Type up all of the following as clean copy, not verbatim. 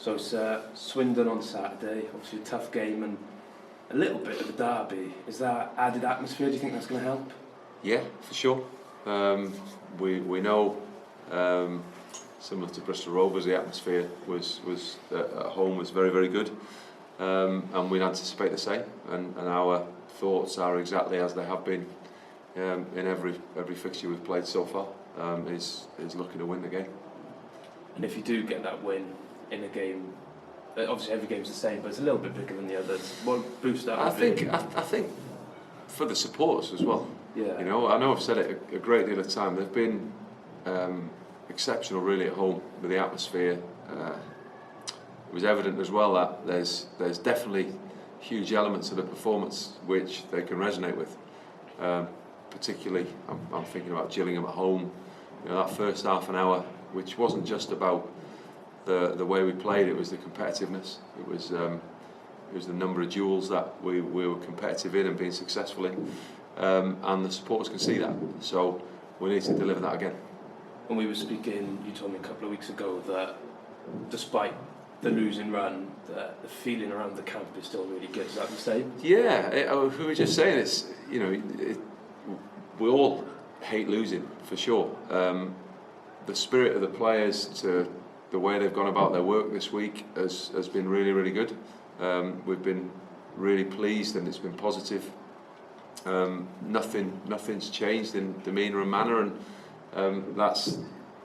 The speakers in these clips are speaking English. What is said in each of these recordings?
So it's Swindon on Saturday, obviously a tough game and a little bit of a derby. Is that added atmosphere? Do you think that's going to help? Yeah, for sure. We know, similar to Bristol Rovers, the atmosphere was at home was very, very good, and we'd anticipate the same. And our thoughts are exactly as they have been in every fixture we've played so far. Is looking to win the game. And if you do get that win in a game, obviously every game's the same, but it's a little bit bigger than the others. What boost that? I think for the supporters as well. Yeah. You know, I know I've said it a great deal of time. They've been exceptional, really, at home with the atmosphere. It was evident as well that there's definitely huge elements of the performance which they can resonate with. Particularly, I'm thinking about Gillingham at home. You know, that first half an hour, which wasn't just about the way we played, it was the competitiveness. It was the number of duels that we were competitive in and being successful in, and the supporters can see that. So we need to deliver that again. When we were speaking, you told me a couple of weeks ago that despite the losing run, the feeling around the camp is still really good. Is that the same? Yeah, we were just saying this. You know, we all hate losing for sure. The spirit of the players, to the way they've gone about their work this week, has been really, really good. We've been really pleased, and it's been positive. Nothing's changed in demeanour and manner, and that's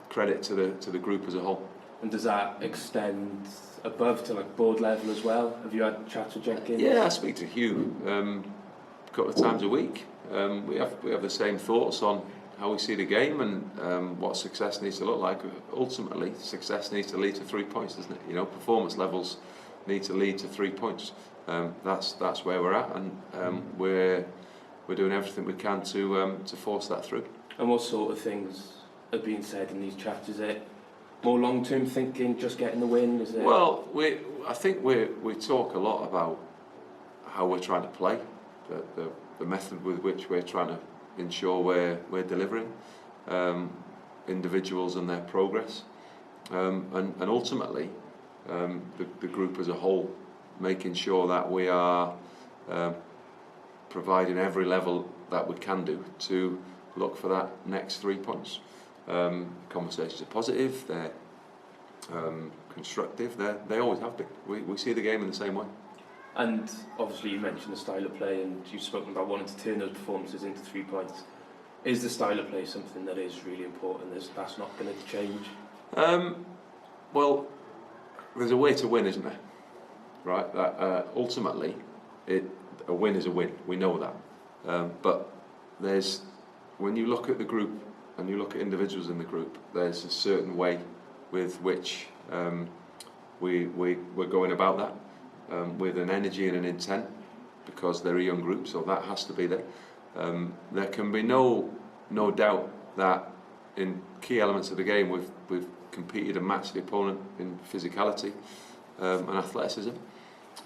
credit to the group as a whole. And does that extend above to like board level as well? Have you had chats with Jenkins? Yeah, I speak to Hugh a couple of times a week. We have the same thoughts on how we see the game and what success needs to look like. Ultimately, success needs to lead to 3 points, doesn't it? You know, performance levels need to lead to 3 points. That's where we're at, and we're doing everything we can to force that through. And what sort of things are being said in these chats? Is it more long-term thinking, just getting the win? Is it? Well, I think we talk a lot about how we're trying to play, the method with which we're trying to ensure we're delivering individuals and their progress, and ultimately the group as a whole, making sure that we are providing every level that we can do to look for that next 3 points. Conversations are positive, they're constructive, they always have been. We see the game in the same way. And obviously you mentioned the style of play, and you've spoken about wanting to turn those performances into 3 points. Is the style of play something that is really important? That's not going to change? Well, there's a way to win, isn't there? Right? Ultimately, a win is a win. We know that. But when you look at the group and you look at individuals in the group, there's a certain way with which we're going about that. With an energy and an intent, because they're a young group, so that has to be there. There can be no doubt that in key elements of the game we've competed and matched the opponent in physicality and athleticism,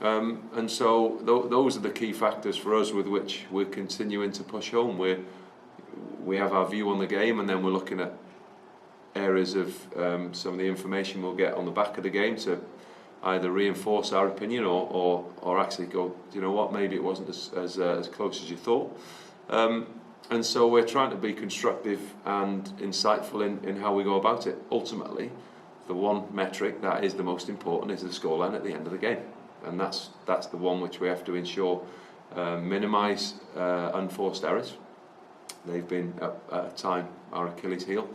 and so those are the key factors for us with which we're continuing to push home. We have our view on the game, and then we're looking at areas of some of the information we'll get on the back of the game to either reinforce our opinion or actually go, you know what, maybe it wasn't as close as you thought. And so we're trying to be constructive and insightful in how we go about it. Ultimately, the one metric that is the most important is the scoreline at the end of the game, and that's the one which we have to ensure minimise unforced errors. They've been at a time our Achilles heel,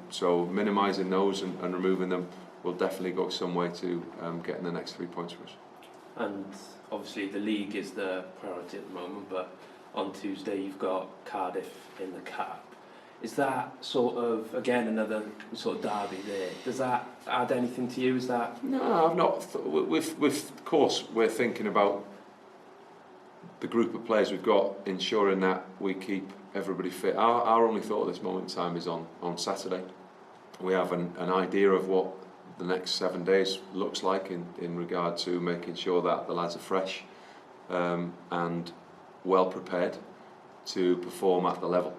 so minimising those and removing them will definitely go some way to getting the next 3 points for us. And obviously the league is the priority at the moment, but on Tuesday you've got Cardiff in the Cup. Is that sort of, again, another sort of derby there? Does that add anything to you? Is that? No, I've not. Of course, we're thinking about the group of players we've got, ensuring that we keep everybody fit. Our only thought at this moment in time is on Saturday. We have an idea of what the next 7 days looks like in regard to making sure that the lads are fresh and well prepared to perform at the level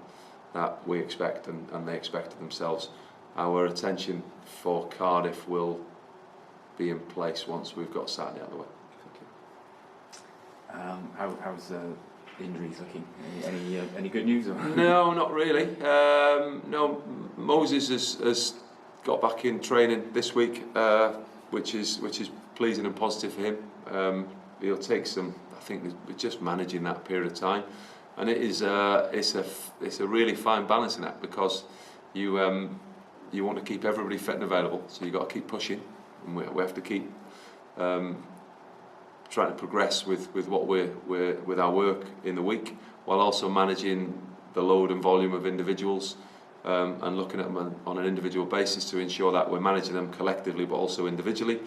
that we expect and they expect of themselves. Our attention for Cardiff will be in place once we've got Saturday out of the way. How's injuries looking? Any good news? Or? No, not really. No, Moses has got back in training this week, which is pleasing and positive for him. He'll take some. I think we're just managing that period of time, and it's a really fine balancing act, because you want to keep everybody fit and available, so you've got to keep pushing, and we have to keep trying to progress with what we're with our work in the week, while also managing the load and volume of individuals, and looking at them on an individual basis to ensure that we're managing them collectively but also individually,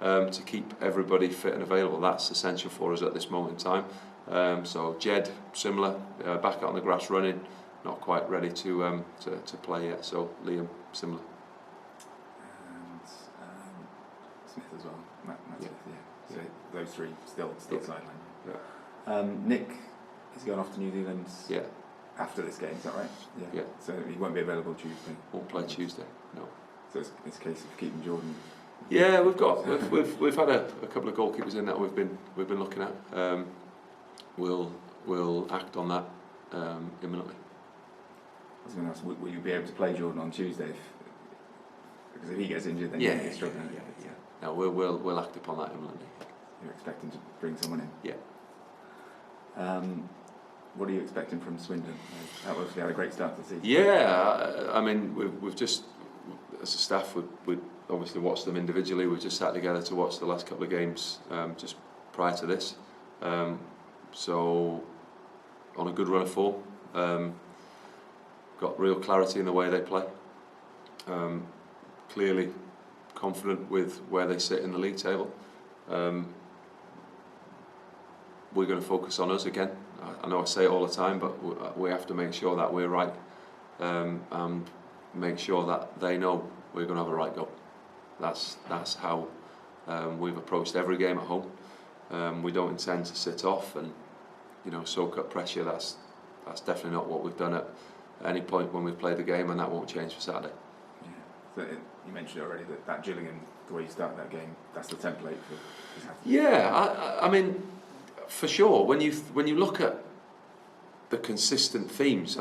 to keep everybody fit and available. That's essential for us at this moment in time. So Jed, similar, back out on the grass running, not quite ready to play yet. So Liam, similar. And Smith as well. Matt Smith, yeah. So those three still sidelined. Yeah. Nick is going off to New Zealand. Yeah. After this game, is that right? Yeah. So he won't be available Tuesday. Won't play Tuesday. No. So it's a case of keeping Jordan. Yeah, we've had a couple of goalkeepers in that we've been looking at. We'll act on that imminently. I was going to ask, will you be able to play Jordan on Tuesday? Because if he gets injured, then you're struggling. Yeah. No, we'll act upon that imminently. You're expecting to bring someone in. Yeah. What are you expecting from Swindon? Obviously had a great start to the season. Yeah, I mean, we've just, as a staff, we obviously watched them individually. We've just sat together to watch the last couple of games just prior to this. So, on a good run of form. Got real clarity in the way they play. Clearly confident with where they sit in the league table. We're going to focus on us again. I know I say it all the time, but we have to make sure that we're right, and make sure that they know we're going to have a right go. That's how we've approached every game at home. We don't intend to sit off and soak up pressure. That's definitely not what we've done at any point when we've played the game, and that won't change for Saturday. Yeah. So you mentioned already that Gillingham, the way you start that game, that's the template for. Yeah, I mean, for sure. When you look at the consistent themes,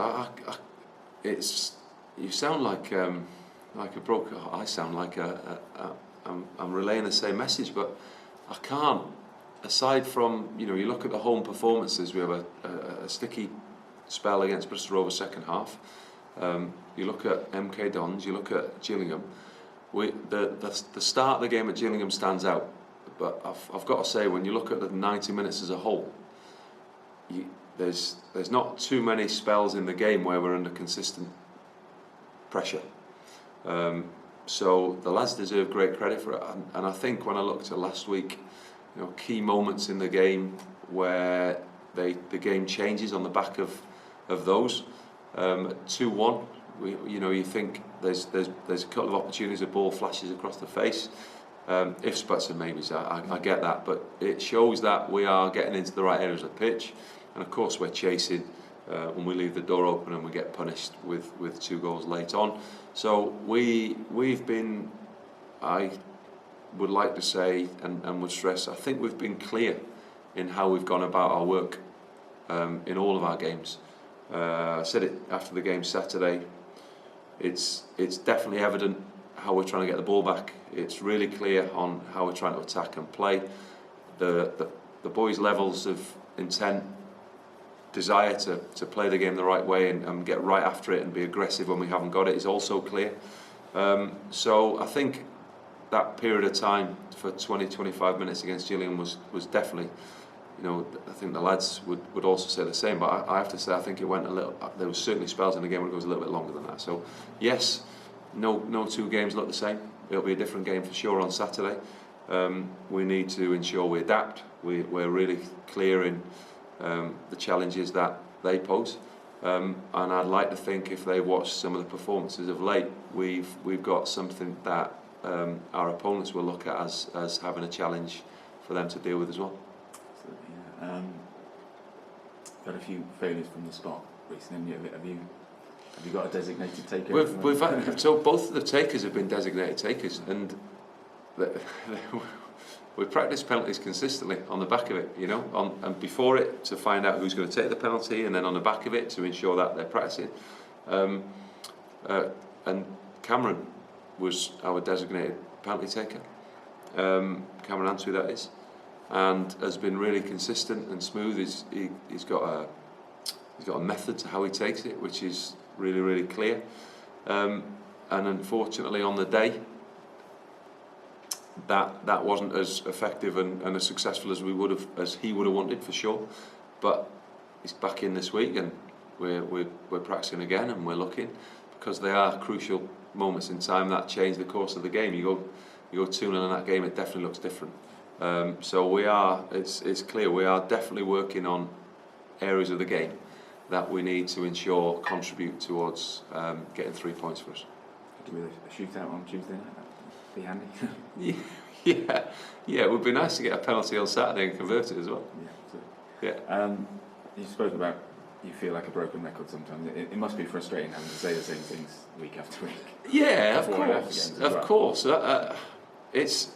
it's you sound like a broker. I sound like I'm relaying the same message, but I can't. Aside from you look at the home performances, we have a sticky spell against Bristol Rovers second half. You look at MK Dons, you look at Gillingham. The start of the game at Gillingham stands out, but I've got to say, when you look at the 90 minutes as a whole, there's not too many spells in the game where we're under consistent pressure. So the lads deserve great credit for it, and I think when I looked at last week, key moments in the game where the game changes on the back of those. 2-1, you think there's a couple of opportunities, a ball flashes across the face. Ifs, buts and maybes, I get that, but it shows that we are getting into the right areas of the pitch, and of course we're chasing when we leave the door open and we get punished with 2 goals late on. So we've been, I would like to say and would stress, I think we've been clear in how we've gone about our work in all of our games. I said it after the game Saturday. It's definitely evident how we're trying to get the ball back. It's really clear on how we're trying to attack and play. The boys' levels of intent, desire to play the game the right way and get right after it and be aggressive when we haven't got it is also clear. So I think that period of time for 20-25 minutes against Gillingham was definitely, I think the lads would also say the same, but I have to say I think it went a little, there was certainly spells in the game where it was a little bit longer than that. So yes, no 2 games look the same. It'll be a different game for sure on Saturday. We need to ensure we adapt. We're really clear in the challenges that they pose, and I'd like to think if they watch some of the performances of late, we've got something that our opponents will look at as having a challenge for them to deal with as well. Absolutely, yeah. Got a few failures from the spot recently. Have you got a designated taker? We've had, so both of the takers have been designated takers, and we practice penalties consistently on the back of it, you know, and before it to find out who's going to take the penalty, and then on the back of it to ensure that they're practicing. And Cameron was our designated penalty taker, Cameron Antwi that is, and has been really consistent and smooth. He's got a method to how he takes it, which is really, really clear. And unfortunately, on the day, that wasn't as effective and as successful as he would have wanted, for sure. But he's back in this week, and we're practicing again, and we're looking, because they are crucial moments in time that change the course of the game. You go 2-0 in that game, it definitely looks different. So it's clear we are definitely working on areas of the game that we need to ensure contribute towards getting 3 points for us. Do a shootout on Tuesday night? That'd be handy. Yeah, it would be nice to get a penalty on Saturday and convert it as well. Yeah, absolutely. You spoke about you feel like a broken record sometimes. It must be frustrating having to say the same things week after week. Yeah, of course. It's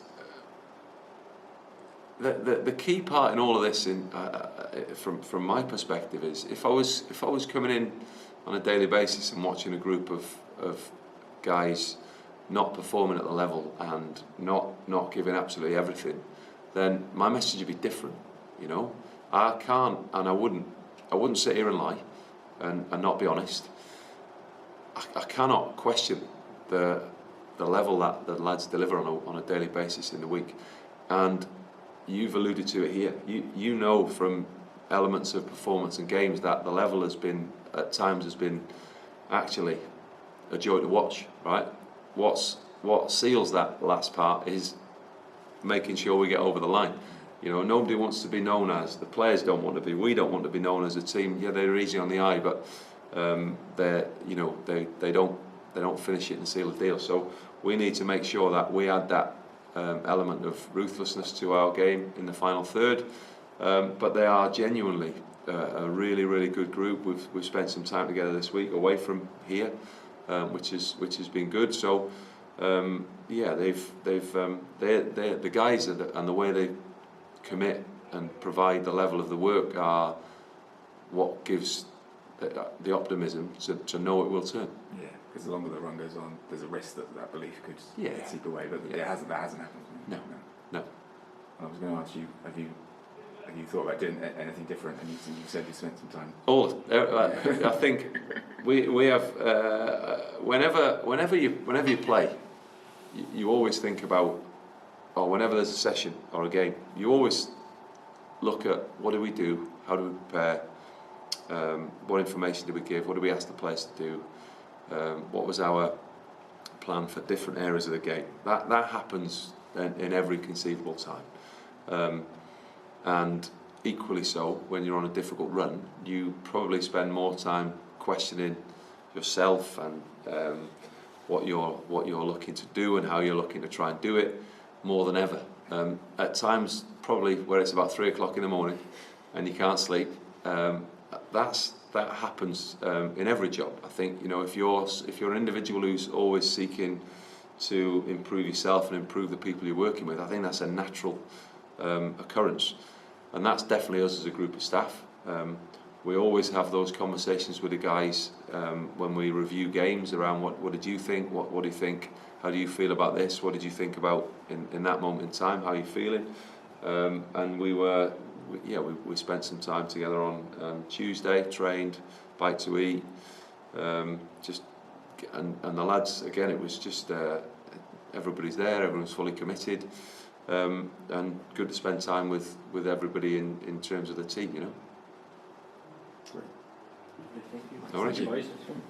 the key part in all of this, from my perspective, is if I was coming in on a daily basis and watching a group of guys not performing at the level and not giving absolutely everything, then my message would be different. You know, I can't, and I wouldn't sit here and lie and not be honest. I cannot question the level that the lads deliver on a daily basis in the week, and you've alluded to it here. You know from elements of performance and games that the level at times has been actually a joy to watch, right? What seals that last part is making sure we get over the line. You know, nobody wants to be known as, the players don't want to be, we don't want to be known as a team. Yeah, they're easy on the eye, but they don't finish it and seal the deal. So we need to make sure that we add that element of ruthlessness to our game in the final third. But they are genuinely a really, really good group. We've spent some time together this week away from here, which has been good. So yeah, they're the guys and the way they commit and provide the level of the work are what gives the optimism to know it will turn. Yeah, because the longer the run goes on, there's a risk that belief could seep away, but that hasn't happened. No. And I was going to ask you, have you thought about doing anything different? And you said you spent some time. I think we have whenever you play, you always think about, or whenever there's a session or a game, you always look at what do we do, how do we prepare, what information do we give, what do we ask the players to do, what was our plan for different areas of the game. That happens in every conceivable time, and equally so when you're on a difficult run, you probably spend more time questioning yourself and what you're looking to do and how you're looking to try and do it more than ever. At times, probably where it's about 3 o'clock in the morning and you can't sleep, that happens in every job. I think, you know, if you're an individual who's always seeking to improve yourself and improve the people you're working with, I think that's a natural occurrence, and that's definitely us as a group of staff. We always have those conversations with the guys when we review games around what did you think, what do you think, how do you feel about this, what did you think about in that moment in time, how are you feeling, and we spent some time together on Tuesday, trained, bite to eat, and the lads, again, it was just everybody's there, everyone's fully committed, and good to spend time with everybody in terms of the team, you know. Great. Thank you. All right. Thank you.